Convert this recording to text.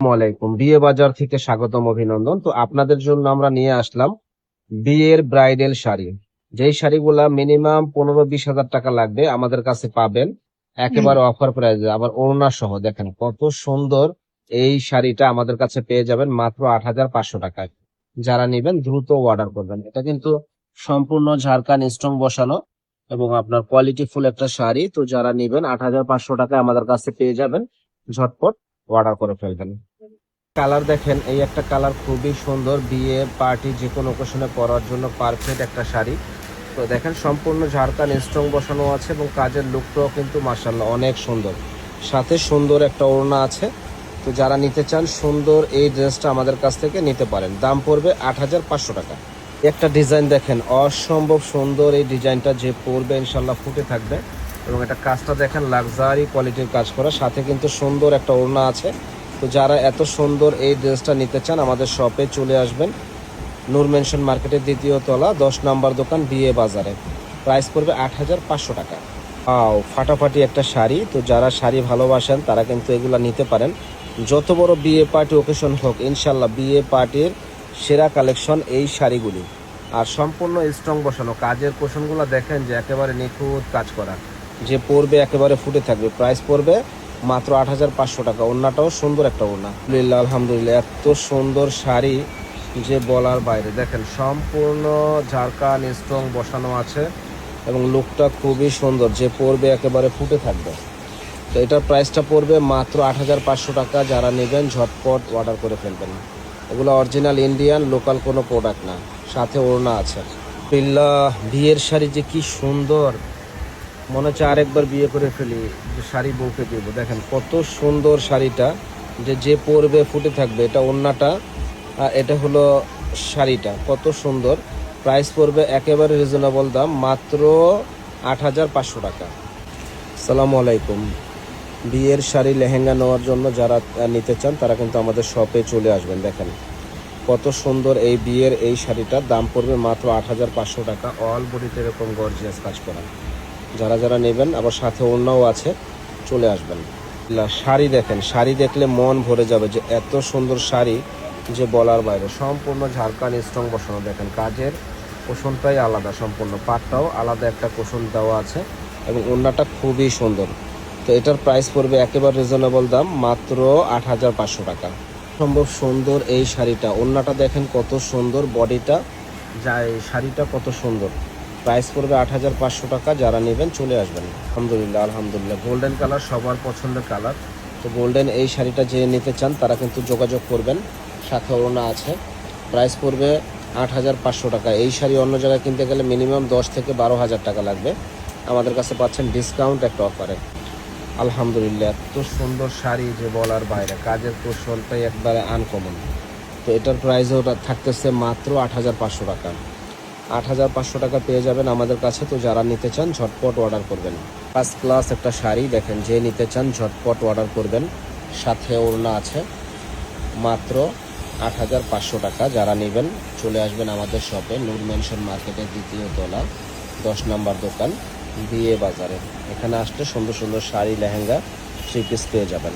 আসসালামাইকুম, বিয়ে বাজার থেকে স্বাগতম, অভিনন্দন। তো আপনাদের জন্য আমরা নিয়ে আসলাম বিয়ের ব্রাইডাল শাড়ি। যেই শাড়িগুলা মিনিমাম 15-20 হাজার টাকা লাগবে আমাদের কাছে পাবেন একেবারে অফার প্রাইসে, আবার ওড়না সহ। দেখেন কত সুন্দর এই শাড়িটা আমাদের কাছে পেয়ে যাবেন মাত্র 8,500 টাকায়। যারা নিবেন দ্রুত অর্ডার করবেন। এটা কিন্তু সম্পূর্ণ ঝাড়খান স্টোন বসানো এবং আপনার কোয়ালিটি ফুল একটা শাড়ি। তো যারা নিবেন 8,500 টাকায় আমাদের কাছে পেয়ে যাবেন, ঝটপট অর্ডার করে ফেলবেন। কালার দেখেন, এই একটা কালার খুবই সুন্দর, বিয়ে পার্টি যে কোনো ওকেশনে পরার জন্য পারফেক্ট একটা শাড়ি। তো দেখেন সম্পূর্ণ ঝাড়খান স্টোন বসানো আছে এবং কাজের লুকটাও কিন্তু মাশাআল্লাহ অনেক সুন্দর, সাথে সুন্দর একটা ওড়না আছে। তো যারা নিতে চান সুন্দর এই ড্রেসটা আমাদের কাছ থেকে নিতে পারেন। দাম পড়বে 8,500 টাকা। একটা ডিজাইন দেখেন, অসম্ভব সুন্দর এই ডিজাইনটা, যে পরবে ইনশাল্লাহ ফুটে থাকবে। এবং এটা কাজটা দেখেন লাক্সারি কোয়ালিটির কাজ করা, সাথে কিন্তু সুন্দর একটা ওড়না আছে। তো যারা এত সুন্দর এই ড্রেসটা নিতে চান আমাদের শপে চলে আসবেন, নূর মেনশন মার্কেটের 2য় তলা, 10 নম্বর দোকান, বিয়ে বাজারে। প্রাইস পড়বে 8,500 টাকা। ফাটাফাটি একটা শাড়ি। তো যারা শাড়ি ভালোবাসেন তারা কিন্তু এগুলা নিতে পারেন। যত বড় বিয়ে পার্টি ওকেশন হোক, ইনশাল্লাহ বিয়ে পার্টির সেরা কালেকশন এই শাড়িগুলি। আর সম্পূর্ণ স্ট্রং বসানো, কাজের কোশনগুলো দেখেন যে একেবারে নিখুঁত কাজ করা, যে পরবে একেবারে ফুটে থাকবে। প্রাইস পড়বে মাত্র 8,500 টাকা। ওড়নাটাও সুন্দর একটা ওড়না। আলহামদুলিল্লাহ, আলহামদুলিল্লাহ, এত সুন্দর শাড়ি যে বলার বাইরে। দেখেন সম্পূর্ণ ঝাড়খান স্ট্রং বসানো আছে এবং লুকটা খুবই সুন্দর, যে পরবে একেবারে ফুটে থাকবে। তো এটার প্রাইসটা পড়বে মাত্র 8,500 টাকা। যারা নেবেন ঝটপট অর্ডার করে ফেলবেন। এগুলো অরিজিনাল ইন্ডিয়ান, লোকাল কোনো প্রোডাক্ট না, সাথে ওড়না আছে। বিল্লাহ, বিয়ের শাড়ি যে কি সুন্দর, মনে হচ্ছে আরেকবার বিয়ে করে ফেলি, যে শাড়ি বউকে দিব। দেখেন কত সুন্দর শাড়িটা, যে পরবে ফুটে থাকবে। এটা ওড়নাটা আর এটা হলো শাড়িটা, কত সুন্দর। প্রাইস পড়বে একেবারে রিজনেবল দাম, মাত্র 8,500 টাকা। আসসালামু আলাইকুম। বিয়ের শাড়ি লেহেঙ্গা নেওয়ার জন্য যারা নিতে চান তারা কিন্তু আমাদের শপে চলে আসবেন। দেখেন কত সুন্দর এই বিয়ের এই শাড়িটার দাম পড়বে মাত্র 8,500 টাকা। অল বডিতে এরকম গর্জিয়াস কাজ করা। যারা যারা নেবেন, আবার সাথে ওড়নাও আছে, চলে আসবেন। শাড়ি দেখেন, শাড়ি দেখলে মন ভরে যাবে, যে এত সুন্দর শাড়ি যে বলার বাইরে। সম্পূর্ণ ঝাড়খান স্ট্রং বসানো। দেখেন কাজের কোশনটাই আলাদা, সম্পূর্ণ পাটটাও আলাদা একটা কোশন দেওয়া আছে এবং ওড়নাটা খুবই সুন্দর। তো এটার প্রাইস পড়বে একেবারে রিজনেবল দাম, মাত্র 8,500 টাকা। সম্ভব সুন্দর এই শাড়িটা, ওড়নাটা দেখেন কত সুন্দর, বডিটা যা এই শাড়িটা কত সুন্দর। প্রাইস পড়বে 8,500 টাকা। যারা নেবেন চলে আসবেন। আলহামদুলিল্লাহ, আলহামদুলিল্লাহ, গোল্ডেন কালার সবার পছন্দের কালার। তো গোল্ডেন এই শাড়িটা যে নিতে চান তারা কিন্তু যোগাযোগ করবেন, সাথে ওড়না আছে। প্রাইস পড়বে 8,500 টাকা। এই শাড়ি অন্য জায়গায় কিনতে গেলে মিনিমাম 10,000 থেকে 12,000 টাকা লাগবে, আমাদের কাছে পাচ্ছেন ডিসকাউন্ট একটা অফারে। আলহামদুলিল্লাহ, এত সুন্দর শাড়ি যে বলার বাইরে, কাজের কৌশলটাই একবারে আনকমন। তো এটার প্রাইসও থাকতেছে মাত্র 8,500 টাকা। 8,500 টাকা পেয়ে যাবেন আমাদের কাছে। তো যারা নিতে চান ঝটপট অর্ডার করবেন। ফার্স্ট ক্লাস একটা শাড়ি দেখেন, যে নিতে চান ঝটপট অর্ডার করবেন, সাথে ওড়না আছে। মাত্র 8,500 টাকা। যারা নেবেন চলে আসবেন আমাদের শপে, নূর মেনশন মার্কেটের 2য় তলা, 10 নম্বর দোকান, বিয়ে বাজারে। এখানে আসলে সুন্দর সুন্দর শাড়ি, লেহেঙ্গা, থ্রি পিস পেয়ে যাবেন।